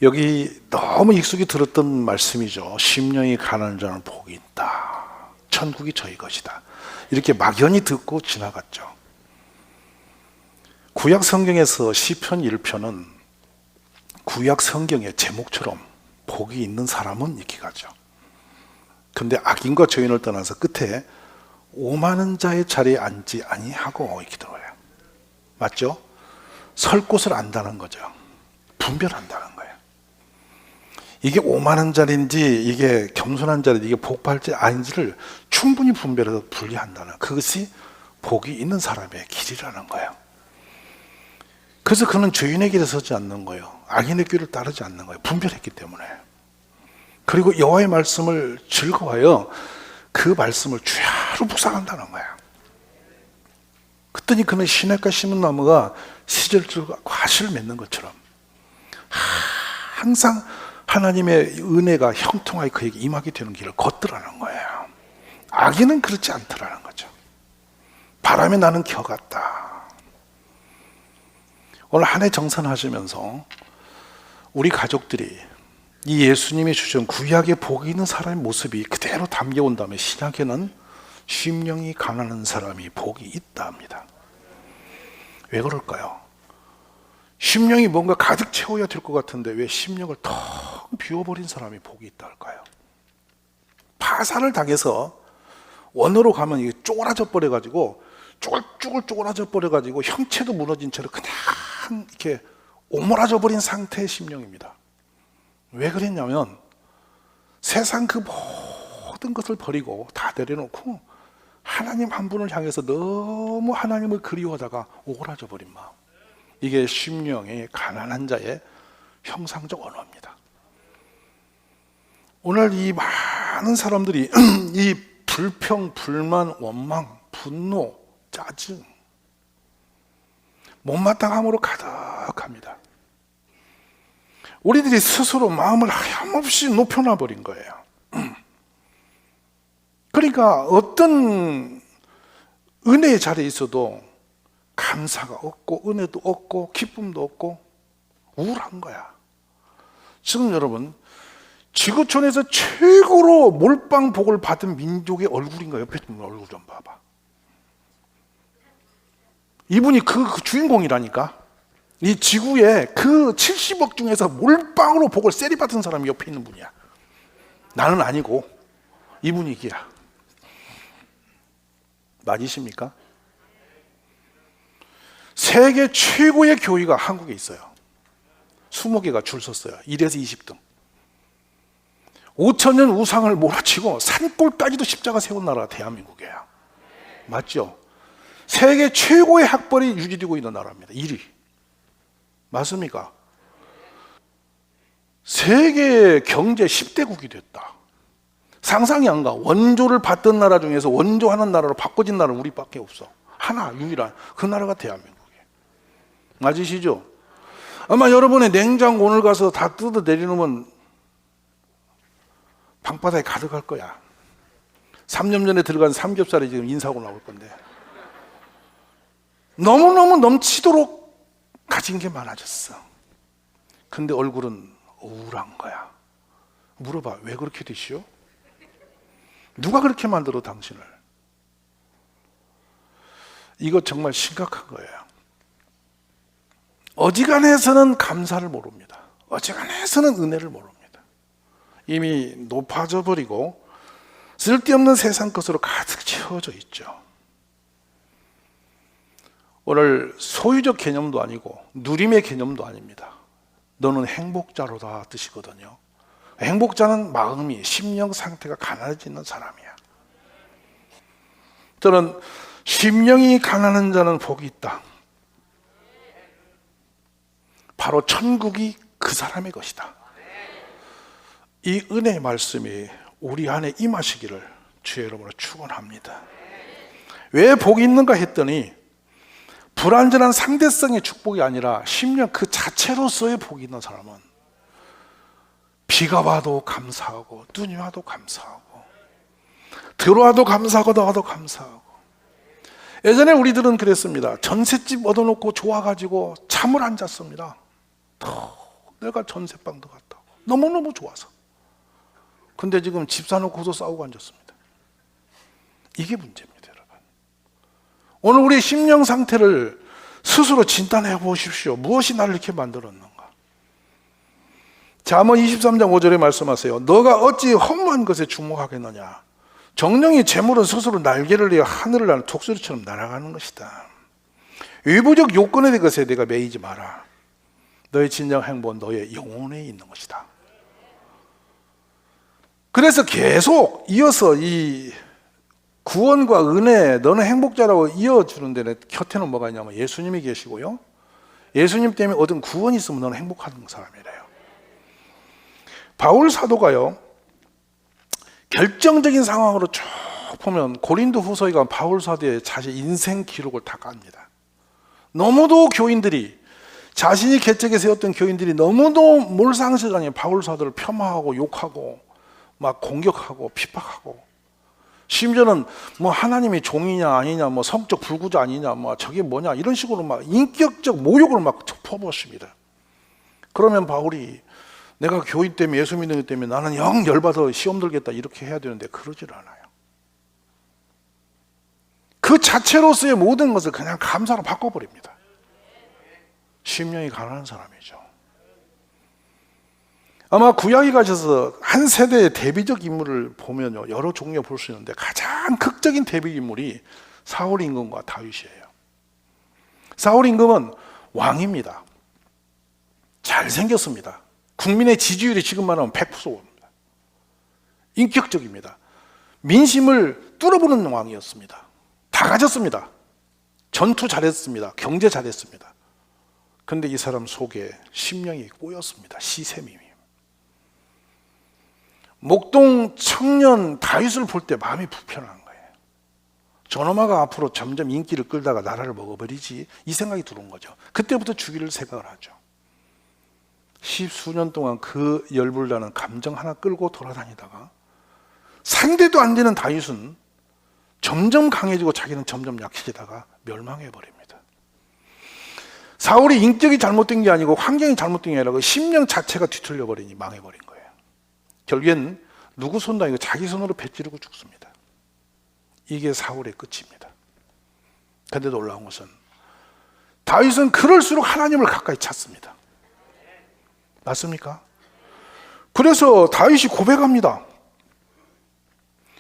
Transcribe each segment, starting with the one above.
여기 너무 익숙이 들었던 말씀이죠. 심령이 가난한 자는 복이 있다. 천국이 저희 것이다. 이렇게 막연히 듣고 지나갔죠. 구약 성경에서 시편 1편은 구약 성경의 제목처럼 복이 있는 사람은 이렇게 가죠. 근데 악인과 죄인을 떠나서 끝에 오만한 자의 자리에 앉지 아니하고 이렇게 들어요. 맞죠? 설 곳을 안다는 거죠. 분별한다는 거예요. 이게 오만한 자리인지 이게 겸손한 자리인지 이게 복팔지 아닌지를 충분히 분별해서 분리한다는, 그것이 복이 있는 사람의 길이라는 거예요. 그래서 그는 죄인의 길에 서지 않는 거예요. 악인의 길을 따르지 않는 거예요. 분별했기 때문에. 그리고 여호와의 말씀을 즐거워하여 그 말씀을 주야로 묵상한다는 거예요. 그랬더니 그는 시냇가 심은 나무가 시절들과 과실을 맺는 것처럼 항상 하나님의 은혜가 형통하게 그에게 임하게 되는 길을 걷더라는 거예요. 악인은 그렇지 않더라는 거죠. 바람에 나는 겨 같다. 오늘 한 해 정산하시면서 우리 가족들이 이 예수님이 주신 구약의 복이 있는 사람의 모습이 그대로 담겨온 다음에 신약에는 심령이 가난한 사람이 복이 있다 합니다. 왜 그럴까요? 심령이 뭔가 가득 채워야 될 것 같은데 왜 심령을 텅 비워버린 사람이 복이 있다 할까요? 파산을 당해서 원으로 가면 이게 쪼그라져 버려가지고 쪼글쪼글쪼그라져 버려가지고 형체도 무너진 채로 그냥 이렇게 오므라져 버린 상태의 심령입니다. 왜 그랬냐면 세상 그 모든 것을 버리고 다 내려놓고 하나님 한 분을 향해서 너무 하나님을 그리워하다가 오그라져 버린 마음, 이게 심령의 가난한 자의 형상적 언어입니다. 오늘 이 많은 사람들이 이 불평, 불만, 원망, 분노, 짜증, 못마땅함으로 가득합니다. 우리들이 스스로 마음을 하염없이 높여놔버린 거예요. 그러니까 어떤 은혜의 자리에 있어도 감사가 없고 은혜도 없고 기쁨도 없고 우울한 거야. 지금 여러분, 지구촌에서 최고로 몰빵 복을 받은 민족의 얼굴인가? 옆에 있는 얼굴 좀 봐봐. 이분이 그 주인공이라니까. 이 지구에 그 70억 중에서 몰빵으로 복을 세리 받은 사람이 옆에 있는 분이야. 나는 아니고 이분이 이기야. 맞으십니까? 세계 최고의 교회가 한국에 있어요. 20개가 줄 섰어요. 1에서 20등. 5,000년 우상을 몰아치고 산골까지도 십자가 세운 나라가 대한민국이에요. 맞죠? 세계 최고의 학벌이 유지되고 있는 나라입니다. 1위. 맞습니까? 세계 경제 10대국이 됐다. 상상이 안 가. 원조를 받던 나라 중에서 원조하는 나라로 바꿔진 나라는 우리밖에 없어. 하나, 유일한 그 나라가 대한민국이에요. 맞으시죠? 아마 여러분의 냉장고 오늘 가서 다 뜯어 내려놓으면 방바닥에 가득할 거야. 3년 전에 들어간 삼겹살이 지금 인사하고 나올 건데 너무너무 넘치도록 가진 게 많아졌어. 근데 얼굴은 우울한 거야. 물어봐, 왜 그렇게 되시오? 누가 그렇게 만들어 당신을? 이거 정말 심각한 거예요. 어지간해서는 감사를 모릅니다. 어지간해서는 은혜를 모릅니다. 이미 높아져 버리고 쓸데없는 세상 것으로 가득 채워져 있죠. 오늘 소유적 개념도 아니고 누림의 개념도 아닙니다. 너는 행복자로다 뜻이거든요. 행복자는 마음이, 심령 상태가 가난해지는 사람이야. 저는 심령이 가난한 자는 복이 있다. 바로 천국이 그 사람의 것이다. 이 은혜의 말씀이 우리 안에 임하시기를 주의 이름으로 축원합니다. 왜 복이 있는가 했더니 불완전한 상대성의 축복이 아니라 심령 그 자체로서의 복이 있는 사람은 비가 와도 감사하고 눈이 와도 감사하고 들어와도 감사하고 나와도 감사하고. 예전에 우리들은 그랬습니다. 전셋집 얻어놓고 좋아가지고 잠을 안 잤습니다. 더 내가 전세방도 갔다고. 너무너무 좋아서. 근데 지금 집 사놓고도 싸우고 앉았습니다. 이게 문제입니다, 여러분. 오늘 우리 심령 상태를 스스로 진단해 보십시오. 무엇이 나를 이렇게 만들었는가? 잠언 23장 5절에 말씀하세요. 너가 어찌 허무한 것에 주목하겠느냐? 정령이 재물은 스스로 날개를 내어 하늘을 나는 독수리처럼 날아가는 것이다. 위부적 요건에 대한 것에 내가 매이지 마라. 너의 진정 행복은 너의 영혼에 있는 것이다. 그래서 계속 이어서 이 구원과 은혜, 너는 행복자라고 이어주는 데는 곁에는 뭐가 있냐면 예수님이 계시고요. 예수님 때문에 얻은 구원이 있으면 너는 행복한 사람이래요. 바울 사도가요, 결정적인 상황으로 쭉 보면 고린도 후서에 가면 바울 사도의 자신 인생 기록을 다 깝니다. 너무도 교인들이, 자신이 개척에 세웠던 교인들이 너무도 몰상식하니 바울 사도를 폄하하고 욕하고 막 공격하고 핍박하고, 심지어는 뭐 하나님이 종이냐 아니냐, 뭐 성적 불구자 아니냐, 뭐 저게 뭐냐, 이런 식으로 막 인격적 모욕을 막 퍼부었습니다. 그러면 바울이 내가 교인 때문에, 예수 믿는 것 때문에 나는 영 열받아 시험 들겠다 이렇게 해야 되는데 그러질 않아요. 그 자체로서의 모든 것을 그냥 감사로 바꿔버립니다. 심령이 가난한 사람이죠. 아마 구약에 가셔서 한 세대의 대비적 인물을 보면요, 여러 종류 볼 수 있는데 가장 극적인 대비 인물이 사울 임금과 다윗이에요. 사울 임금은 왕입니다. 잘생겼습니다. 국민의 지지율이 지금 말하면 100%입니다. 인격적입니다. 민심을 뚫어보는 왕이었습니다. 다 가졌습니다. 전투 잘했습니다. 경제 잘했습니다. 그런데 이 사람 속에 심령이 꼬였습니다. 시샘이. 목동 청년 다윗을 볼 때 마음이 불편한 거예요. 저놈아가 앞으로 점점 인기를 끌다가 나라를 먹어버리지, 이 생각이 들어온 거죠. 그때부터 죽이를 생각을 하죠. 10수년 동안 그 열불나는 감정 하나 끌고 돌아다니다가 상대도 안 되는 다윗은 점점 강해지고 자기는 점점 약해지다가 멸망해버립니다. 사울이 인격이 잘못된 게 아니고 환경이 잘못된 게 아니라 그 심령 자체가 뒤틀려버리니 망해버린 거예요. 결국엔 누구 손도 아니고 자기 손으로 배지르고 죽습니다. 이게 사울의 끝입니다. 그런데 놀라운 것은 다윗은 그럴수록 하나님을 가까이 찾습니다. 맞습니까? 그래서 다윗이 고백합니다.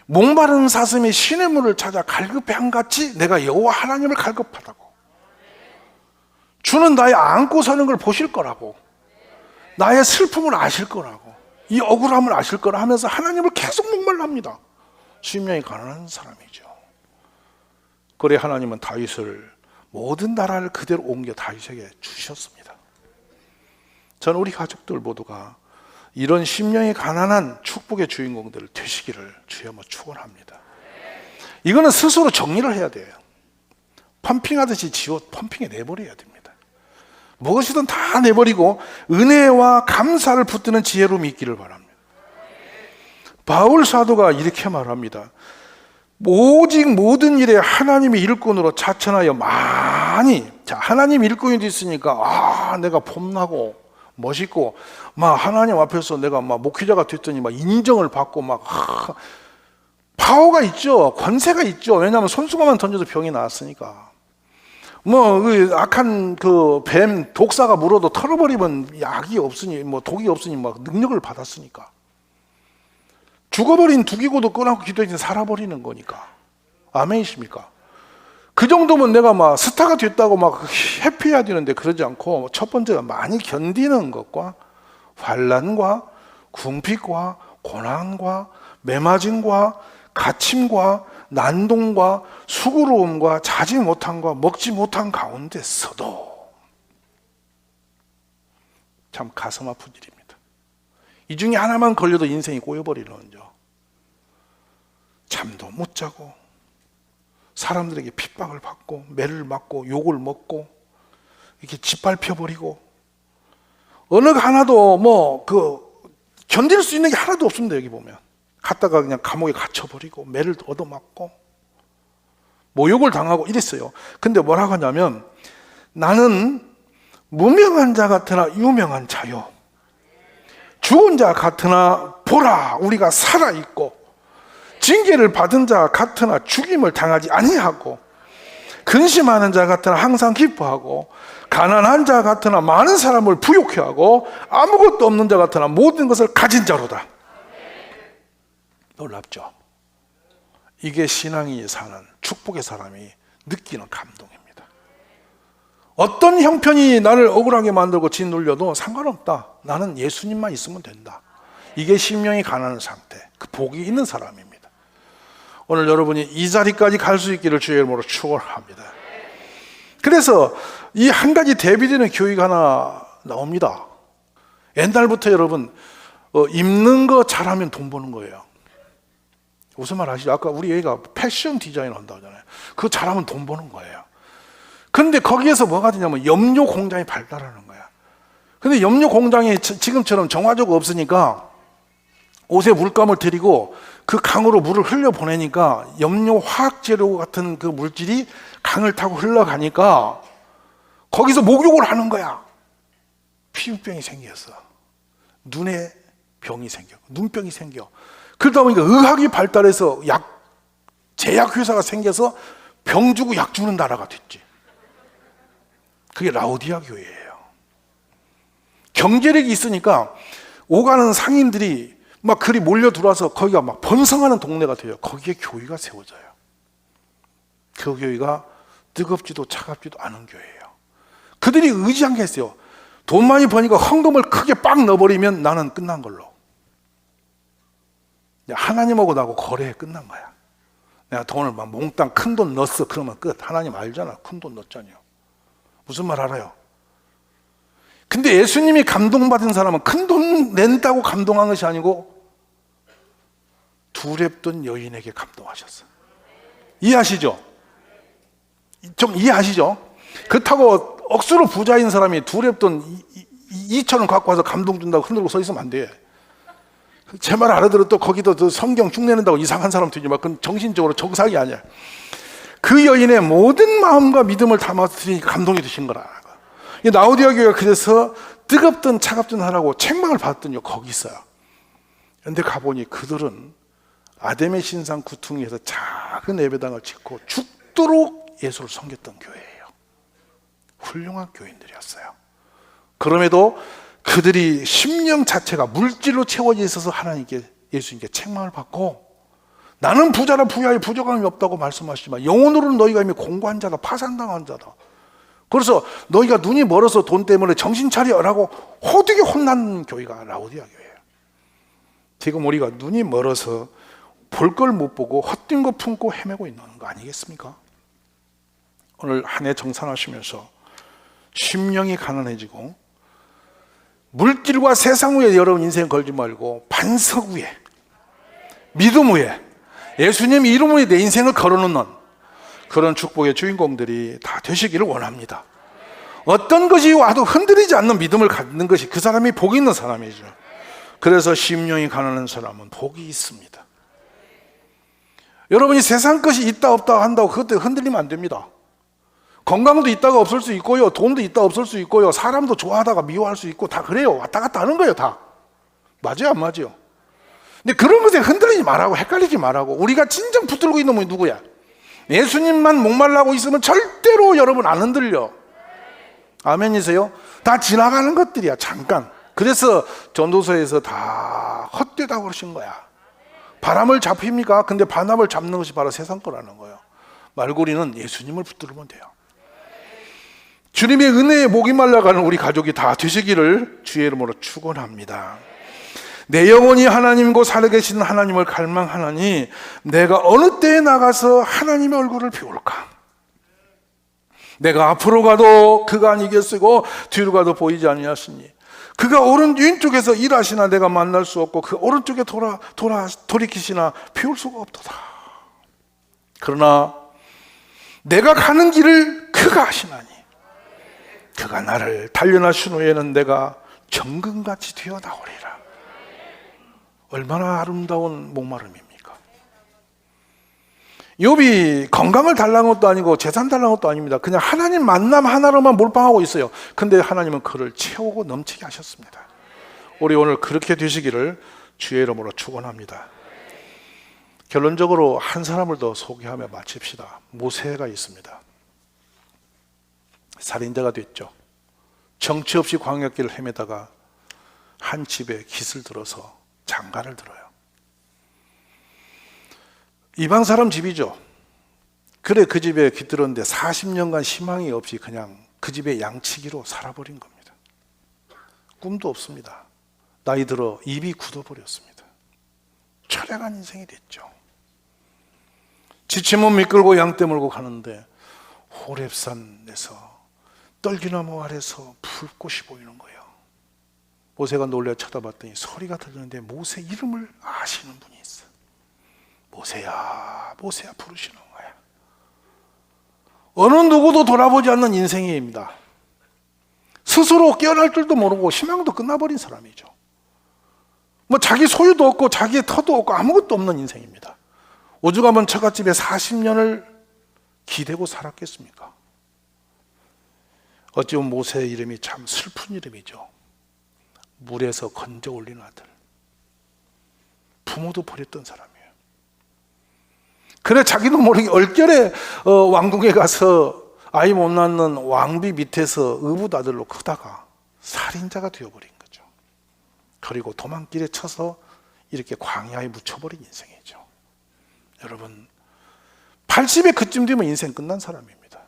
목마른 사슴이 시냇물을 찾아 갈급해한같이 내가 여호와 하나님을 갈급하다고. 주는 나의 안고 서는 걸 보실 거라고, 나의 슬픔을 아실 거라고, 이 억울함을 아실 거라 하면서 하나님을 계속 목말랍니다. 심령이 가난한 사람이죠. 그래 하나님은 다윗을, 모든 나라를 그대로 옮겨 다윗에게 주셨습니다. 저는 우리 가족들 모두가 이런 심령이 가난한 축복의 주인공들을 되시기를 주여 축원합니다. 이거는 스스로 정리를 해야 돼요. 펌핑하듯이 펌핑해 내버려야 됩니다. 무엇이든 다 내버리고 은혜와 감사를 붙드는 지혜로 믿기를 바랍니다. 바울 사도가 이렇게 말합니다. 오직 모든 일에 하나님의 일꾼으로 자천하여 많이, 자, 하나님 일꾼이 있으니까 내가 폼나고 멋있고 막 하나님 앞에서 내가 막 목회자가 됐더니 막 인정을 받고 막 파워가 있죠. 권세가 있죠. 왜냐하면 손수건만 던져도 병이 나았으니까. 뭐 그 악한 그 뱀 독사가 물어도 털어버리면 약이 없으니, 뭐 독이 없으니 막 능력을 받았으니까. 죽어버린 두기고도 꺼내고 기도해서 살아버리는 거니까. 아멘이십니까? 그 정도면 내가 막 스타가 됐다고 막 해피해야 되는데 그러지 않고, 첫 번째가 많이 견디는 것과 환난과 궁핍과 고난과 매맞음과 갇힘과 난동과 수고로움과 자지 못함과 먹지 못한 가운데서도 참 가슴 아픈 일입니다. 이 중에 하나만 걸려도 인생이 꼬여버리는 거죠. 잠도 못 자고 사람들에게 핍박을 받고 매를 맞고 욕을 먹고 이렇게 짓밟혀버리고, 어느 하나도 뭐 견딜 수 있는 게 하나도 없습니다. 여기 보면 갔다가 그냥 감옥에 갇혀버리고 매를 얻어맞고 모욕을 당하고 이랬어요. 근데 뭐라고 하냐면, 나는 무명한 자 같으나 유명한 자요. 죽은 자 같으나 보라 우리가 살아있고, 징계를 받은 자 같으나 죽임을 당하지 아니하고, 근심하는 자 같으나 항상 기뻐하고, 가난한 자 같으나 많은 사람을 부욕해 하고, 아무것도 없는 자 같으나 모든 것을 가진 자로다. 놀랍죠? 이게 신앙이 사는 축복의 사람이 느끼는 감동입니다. 어떤 형편이 나를 억울하게 만들고 짓눌려도 상관없다. 나는 예수님만 있으면 된다. 이게 심령이 가난한 상태, 그 복이 있는 사람입니다. 오늘 여러분이 이 자리까지 갈 수 있기를 주의 이름으로 축원합니다. 그래서 이 한 가지 대비되는 교육 하나 나옵니다. 옛날부터 여러분 입는 거 잘하면 돈 버는 거예요. 무슨 말 아시죠? 아까 우리 애가 패션 디자인 한다고 하잖아요. 그거 잘하면 돈 버는 거예요. 근데 거기에서 뭐가 되냐면 염료 공장이 발달하는 거야. 근데 염료 공장이 지금처럼 정화조가 없으니까 옷에 물감을 들이고 그 강으로 물을 흘려보내니까 염료 화학재료 같은 그 물질이 강을 타고 흘러가니까 거기서 목욕을 하는 거야. 피부병이 생겼어. 눈에 병이 생겨. 눈병이 생겨. 그러다 보니까 의학이 발달해서 제약회사가 생겨서 병 주고 약 주는 나라가 됐지. 그게 라오디아 교회예요. 경제력이 있으니까 오가는 상인들이 막 그리 몰려 들어와서 거기가 막 번성하는 동네가 돼요. 거기에 교회가 세워져요. 그 교회가 뜨겁지도 차갑지도 않은 교회예요. 그들이 의지한 게 있어요. 돈 많이 버니까 헌금을 크게 빡 넣어버리면 나는 끝난 걸로. 하나님하고 나하고 거래에 끝난 거야. 내가 돈을 막 몽땅 큰 돈 넣었어. 그러면 끝. 하나님 알잖아. 큰 돈 넣었잖아요. 무슨 말 알아요? 근데 예수님이 감동받은 사람은 큰 돈 낸다고 감동한 것이 아니고 두렵던 여인에게 감동하셨어요. 이해하시죠? 좀 이해하시죠? 그렇다고 억수로 부자인 사람이 두렵던 2,000원 갖고 와서 감동 준다고 흔들고 서 있으면 안 돼. 제 말 알아들어 또 거기도 성경 흉내낸다고 이상한 사람 되지 마. 그건 정신적으로 정상이 아니야. 그 여인의 모든 마음과 믿음을 담았으니 감동이 되신 거라. 라오디아 교회가 그래서 뜨겁든 차갑든 하라고 책망을 받았더니 거기 있어요. 그런데 가보니 그들은 아담의 신상 구퉁이에서 작은 예배당을 짓고 죽도록 예수를 섬겼던 교회예요. 훌륭한 교인들이었어요. 그럼에도 그들이 심령 자체가 물질로 채워져 있어서 하나님께, 예수님께 책망을 받고, 나는 부자라 부야에 부족함이 없다고 말씀하시지만 영혼으로는 너희가 이미 공고한 자다, 파산당한 자다. 그래서 너희가 눈이 멀어서 돈 때문에 정신 차려라고 호되게 혼난 교회가 라오디아 교회예요. 지금 우리가 눈이 멀어서 볼 걸 못 보고 헛된 거 품고 헤매고 있는 거 아니겠습니까? 오늘 한 해 정산하시면서 심령이 가난해지고 물질과 세상 위에 여러분 인생 걸지 말고 반석 위에, 믿음 위에, 예수님 이름 위에 내 인생을 걸어놓는 그런 축복의 주인공들이 다 되시기를 원합니다. 어떤 것이 와도 흔들리지 않는 믿음을 갖는 것이 그 사람이 복이 있는 사람이죠. 그래서 심령이 가난한 사람은 복이 있습니다. 여러분이 세상 것이 있다 없다 한다고 그것 때문에 흔들리면 안 됩니다. 건강도 있다가 없을 수 있고요, 돈도 있다 없을 수 있고요, 사람도 좋아하다가 미워할 수 있고 다 그래요. 왔다 갔다 하는 거예요. 다 맞아요 안 맞아요? 근데 그런 것에 흔들리지 말라고, 헷갈리지 말라고. 우리가 진정 붙들고 있는 놈이 누구야? 예수님만 목말라고 있으면 절대로 여러분 안 흔들려. 아멘이세요? 다 지나가는 것들이야. 잠깐. 그래서 전도서에서 다 헛되다고 그러신 거야. 바람을 잡힙니까? 근데 바람을 잡는 것이 바로 세상 거라는 거예요. 말고리는 예수님을 붙들면 돼요. 주님의 은혜에 목이 말라가는 우리 가족이 다 되시기를 주의 이름으로 축원합니다. 내 영혼이 하나님 곧 살아계시는 하나님을 갈망하나니 내가 어느 때에 나가서 하나님의 얼굴을 비울까? 내가 앞으로 가도 그가 아니겠으고 뒤로 가도 보이지 아니하시니 그가 왼쪽에서 일하시나 내가 만날 수 없고 그 오른쪽에 돌이키시나 비울 수가 없도다. 그러나 내가 가는 길을 그가 아시나니 그가 나를 단련하신 후에는 내가 정금같이 되어 나오리라. 얼마나 아름다운 목마름입니까? 욥이 건강을 달라는 것도 아니고 재산 달라는 것도 아닙니다. 그냥 하나님 만남 하나로만 몰빵하고 있어요. 근데 하나님은 그를 채우고 넘치게 하셨습니다. 우리 오늘 그렇게 되시기를 주의 이름으로 축원합니다. 결론적으로 한 사람을 더 소개하며 마칩시다. 모세가 있습니다. 살인자가 됐죠. 정치 없이 광야길을 헤매다가 한 집에 깃을 들어서 장가를 들어요. 이방 사람 집이죠. 그래 그 집에 깃들었는데 40년간 희망이 없이 그냥 그 집에 양치기로 살아버린 겁니다. 꿈도 없습니다. 나이 들어 입이 굳어버렸습니다. 철량한 인생이 됐죠. 지친 몸 미끌고 양떼 몰고 가는데 호렙산에서 떨기나무 아래서 불꽃이 보이는 거예요. 모세가 놀래 쳐다봤더니 소리가 들리는데 모세 이름을 아시는 분이 있어요. 모세야, 모세야 부르시는 거야. 어느 누구도 돌아보지 않는 인생입니다. 스스로 깨어날 줄도 모르고 희망도 끝나버린 사람이죠. 뭐 자기 소유도 없고 자기의 터도 없고 아무것도 없는 인생입니다. 오죽하면 처갓집에 40년을 기대고 살았겠습니까? 어찌 보면 모세의 이름이 참 슬픈 이름이죠. 물에서 건져 올린 아들. 부모도 버렸던 사람이에요. 그래 자기도 모르게 얼결에 왕궁에 가서 아이 못 낳는 왕비 밑에서 의붓아들로 크다가 살인자가 되어버린 거죠. 그리고 도망길에 쳐서 이렇게 광야에 묻혀버린 인생이죠. 여러분 80에 그쯤 되면 인생 끝난 사람입니다.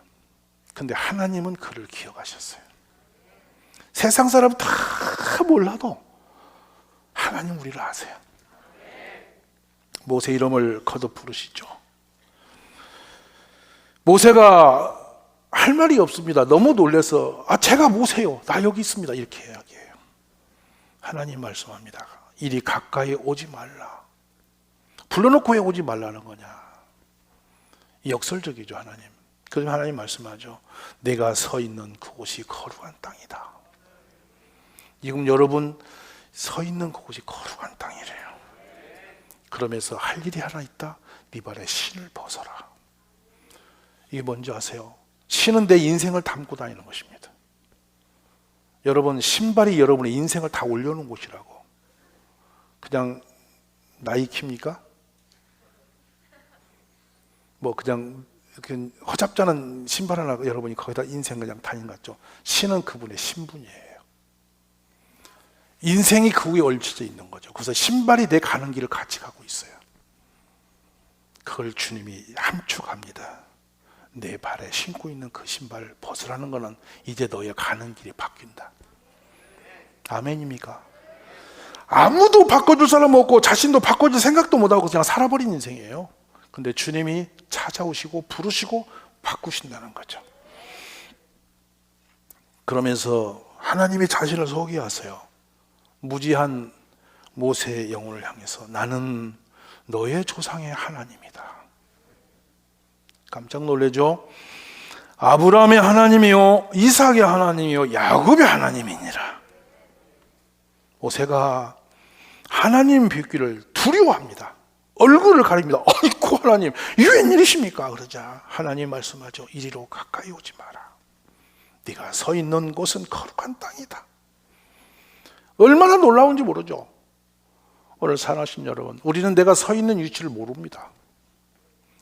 근데 하나님은 그를 기억하셨어요. 세상 사람 다 몰라도 하나님 우리를 아세요. 모세 이름을 거듭 부르시죠. 모세가 할 말이 없습니다. 너무 놀라서 제가 모세요. 나 여기 있습니다. 이렇게 이야기해요. 하나님 말씀합니다. 이리 가까이 오지 말라. 불러놓고 왜 오지 말라는 거냐. 역설적이죠. 하나님. 그러면 하나님 말씀하죠. 내가 서 있는 그곳이 거룩한 땅이다. 지금 여러분 서 있는 그곳이 거룩한 땅이래요. 그러면서 할 일이 하나 있다. 네 발에 신을 벗어라. 이게 뭔지 아세요? 신은 내 인생을 담고 다니는 것입니다. 여러분 신발이 여러분의 인생을 다 올려놓은 곳이라고. 그냥 나이키입니까? 뭐 그냥 허잡잖은 신발 하나 여러분이 거기다 인생 그냥 다닌 것 같죠? 신은 그분의 신분이에요. 인생이 그 위에 얽혀져 있는 거죠. 그래서 신발이 내 가는 길을 같이 가고 있어요. 그걸 주님이 함축합니다. 내 발에 신고 있는 그 신발 벗으라는 것은 이제 너의 가는 길이 바뀐다. 아멘입니까? 아무도 바꿔줄 사람 없고 자신도 바꿔줄 생각도 못하고 그냥 살아버린 인생이에요. 근데 주님이 찾아오시고 부르시고 바꾸신다는 거죠. 그러면서 하나님이 자신을 소개하세요. 무지한 모세의 영혼을 향해서 나는 너의 조상의 하나님이다. 깜짝 놀라죠? 아브라함의 하나님이요 이삭의 하나님이요 야곱의 하나님이니라. 모세가 하나님 뵙기를 두려워합니다. 얼굴을 가립니다. 아이고 하나님 이 웬일이십니까? 그러자 하나님 말씀하죠. 이리로 가까이 오지 마라. 네가 서 있는 곳은 거룩한 땅이다. 얼마나 놀라운지 모르죠. 오늘 사랑하신 여러분, 우리는 내가 서 있는 위치를 모릅니다.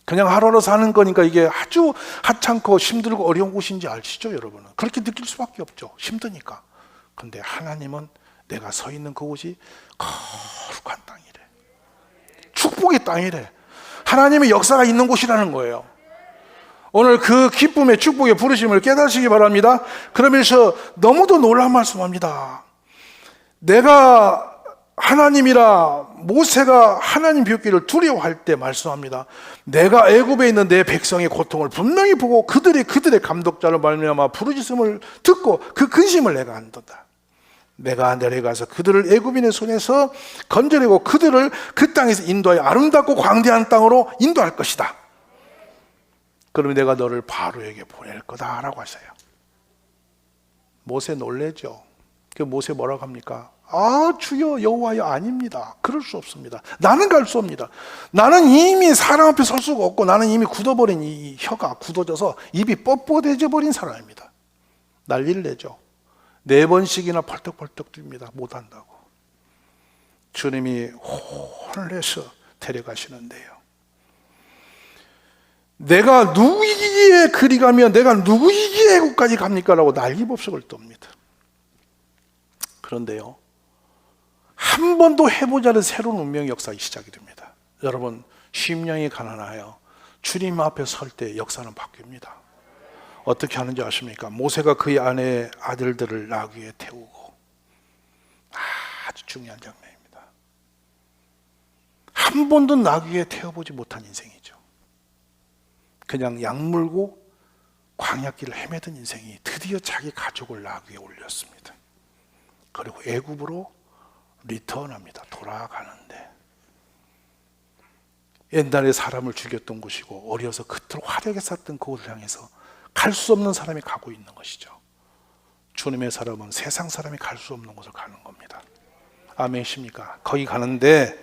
그냥 하루하루 사는 거니까 이게 아주 하찮고 힘들고 어려운 곳인지 아시죠 여러분은? 그렇게 느낄 수밖에 없죠. 힘드니까. 근데 하나님은 내가 서 있는 그곳이 거룩한 땅이래. 축복의 땅이래. 하나님의 역사가 있는 곳이라는 거예요. 오늘 그 기쁨의 축복의 부르심을 깨달으시기 바랍니다. 그러면서 너무도 놀라운 말씀합니다. 내가 하나님이라 모세가 하나님 뵙기를 두려워할 때 말씀합니다. 내가 애굽에 있는 내 백성의 고통을 분명히 보고 그들의 감독자로 말미암아 부르짖음을 듣고 그 근심을 내가 안다. 내가 내려가서 그들을 애굽인의 손에서 건져내고 그들을 그 땅에서 인도하여 아름답고 광대한 땅으로 인도할 것이다. 그러면 내가 너를 바로에게 보낼 거다라고 하세요. 모세 놀래죠. 그 모세 뭐라고 합니까? 주여 여호와여 아닙니다. 그럴 수 없습니다. 나는 갈 수 없습니다. 나는 이미 사람 앞에 설 수가 없고 나는 이미 굳어버린 이 혀가 굳어져서 입이 뻣뻣해져 버린 사람입니다. 난리를 내죠. 4번씩이나 펄떡펄떡 뜁니다. 못한다고. 주님이 혼을 내서 데려가시는데요. 내가 누구이기에 그리 가며 내가 누구이기에 애국까지 갑니까? 라고 난리법석을 떱니다. 그런데요, 한 번도 해보지 않은 새로운 운명의 역사가 시작이 됩니다. 여러분, 심령이 가난하여 주님 앞에 설 때 역사는 바뀝니다. 어떻게 하는지 아십니까? 모세가 그의 아내의 아들들을 나귀 위에 태우고, 아주 중요한 장면입니다. 한 번도 나귀 위에 태워보지 못한 인생이죠. 그냥 약 물고 광야길을 헤매던 인생이 드디어 자기 가족을 나귀 위에 올렸습니다. 그리고 애굽으로 리턴합니다. 돌아가는데, 옛날에 사람을 죽였던 곳이고 어려서 그토록 화려하게 쌌던 그곳을 향해서 갈 수 없는 사람이 가고 있는 것이죠. 주님의 사람은 세상 사람이 갈 수 없는 곳을 가는 겁니다. 아멘이십니까? 거기 가는데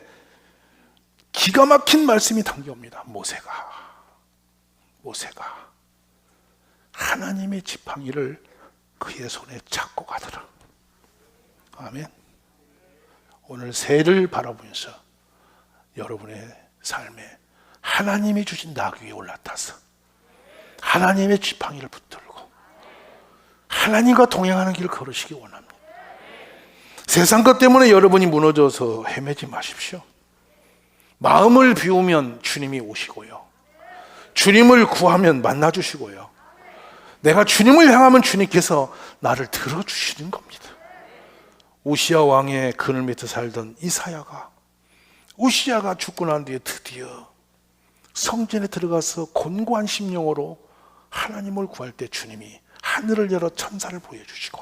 기가 막힌 말씀이 담겨옵니다. 모세가 하나님의 지팡이를 그의 손에 잡고 가더라. 아멘. 오늘 새를 바라보면서 여러분의 삶에 하나님이 주신 나귀 위에 올라타서 하나님의 지팡이를 붙들고 하나님과 동행하는 길을 걸으시기 원합니다. 세상 것 때문에 여러분이 무너져서 헤매지 마십시오. 마음을 비우면 주님이 오시고요, 주님을 구하면 만나주시고요, 내가 주님을 향하면 주님께서 나를 들어주시는 겁니다. 우시야 왕의 그늘 밑에 살던 이사야가, 우시야가 죽고 난 뒤에 드디어 성전에 들어가서 곤고한 심령으로 하나님을 구할 때 주님이 하늘을 열어 천사를 보여주시고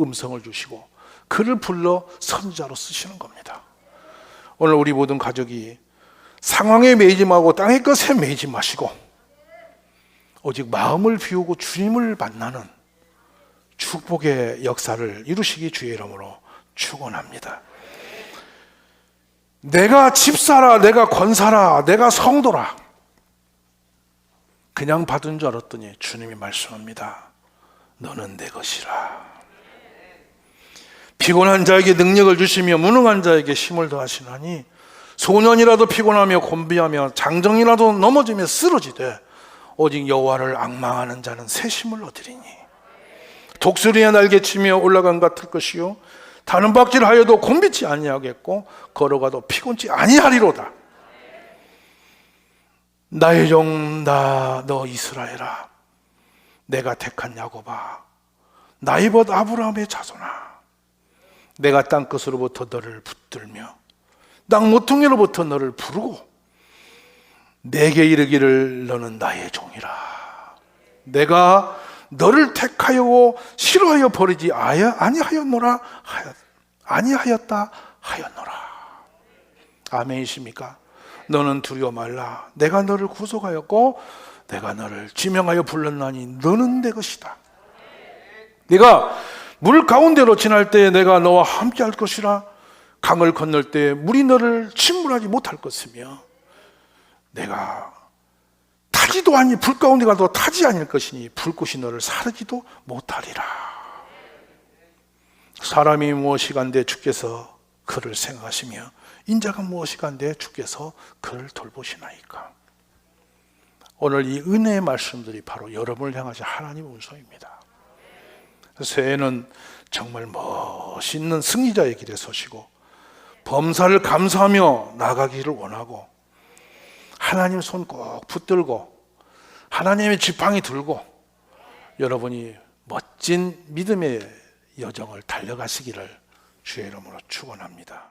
음성을 주시고 그를 불러 선지자로 쓰시는 겁니다. 오늘 우리 모든 가족이 상황에 매이지 말고 땅의 것에 매이지 마시고 오직 마음을 비우고 주님을 만나는 축복의 역사를 이루시기 주의 이름으로 축원합니다. 내가 집사라, 내가 권사라, 내가 성도라 그냥 받은 줄 알았더니 주님이 말씀합니다. 너는 내 것이라. 피곤한 자에게 능력을 주시며 무능한 자에게 힘을 더하시나니 소년이라도 피곤하며 곤비하며 장정이라도 넘어지며 쓰러지되 오직 여호와를 앙망하는 자는 새 힘을 얻으리니 독수리의 날개치며 올라간 같을 것이요 다는 박질하여도 곤비치 아니하겠고 걸어가도 피곤치 아니하리로다. 나의 종 너 이스라엘아, 내가 택한 야곱아, 나의 벗 아브라함의 자손아, 내가 땅끝으로부터 너를 붙들며 땅 모퉁이로부터 너를 부르고 내게 이르기를 너는 나의 종이라. 내가 너를 택하여 싫어하여 버리지 아니하였노라 아니하였다 하였노라. 아멘이십니까? 너는 두려워 말라. 내가 너를 구속하였고 내가 너를 지명하여 불렀나니 너는 내 것이다. 네가 물 가운데로 지날 때 내가 너와 함께 할 것이라. 강을 건널 때 물이 너를 침몰하지 못할 것이며 내가 타지도 아니 불 가운데 가도 타지 아닐 것이니 불꽃이 너를 사르지도 못하리라. 사람이 무엇이간데 주께서 그를 생각하시며 인자가 무엇이간데 주께서 그를 돌보시나이까. 오늘 이 은혜의 말씀들이 바로 여러분을 향하신 하나님의 음성입니다. 새해는 정말 멋있는 승리자의 길에 서시고 범사를 감사하며 나가기를 원하고 하나님 손 꼭 붙들고 하나님의 지팡이 들고 여러분이 멋진 믿음의 여정을 달려가시기를 주의 이름으로 축원합니다.